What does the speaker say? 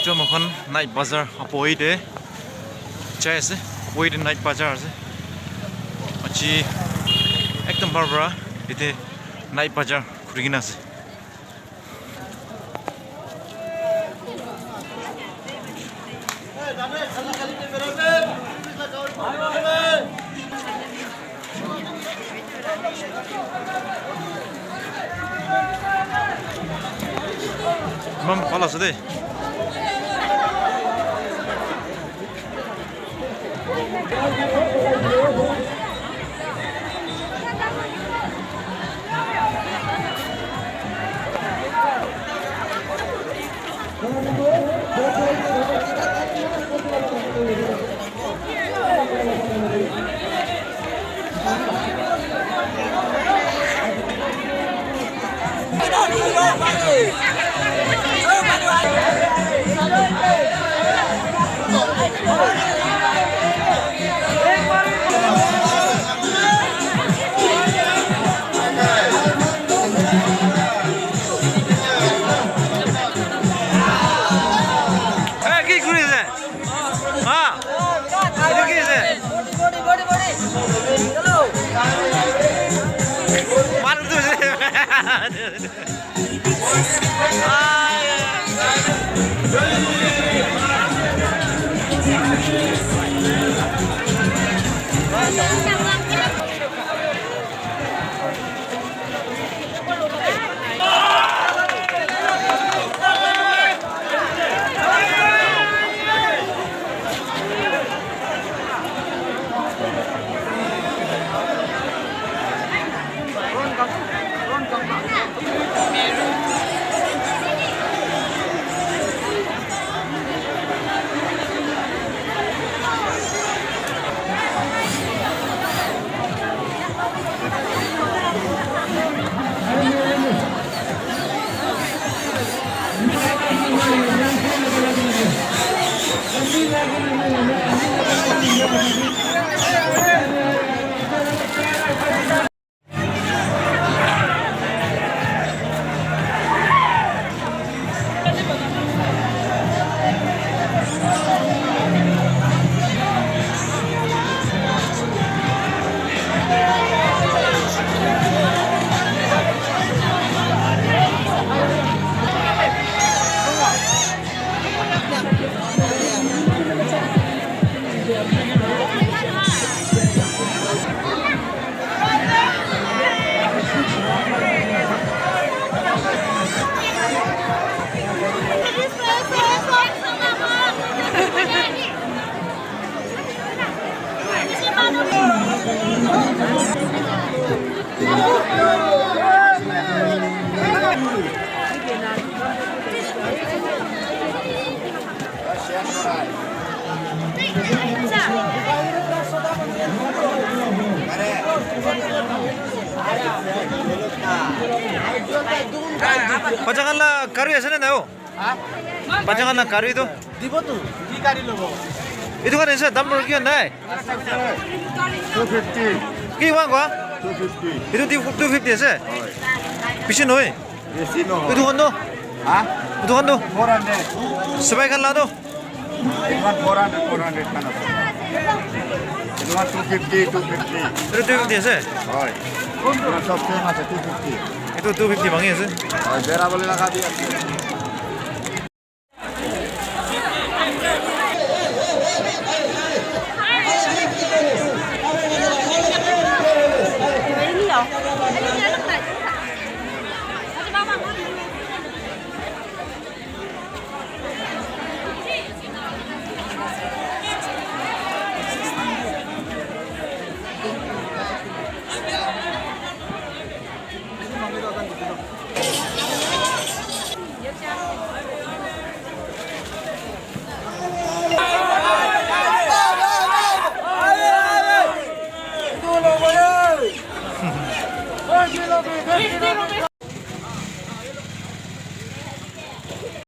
এইটো এখন নাইট বাজাৰ আপহিতে চাই আছে আপহিতে নাইট বাজাৰ আছে আজি একদম বাৰবাৰা এতে নাইট বাজাৰ খুলি কিনে আছে Mam pala sedih. Pajangan lah karu ya sana tahu? Pajangan lah karu itu? Di botu, di kari logo. Itu kan esa dalam rugian naik. 250. Ki uang gua? 250. Itu 250 esa? Pisin hoy. Sino. Itu hondo? Hah? Itu hondo? 400. Sebaikkan lah tuh. Iman 400 kana. Iman 250, 250. Itu 250 esa? Hoy. Itu sab same আছে 250. Itu 250 bangi esa? Hoy, Bera বলে লাগা দিয়া।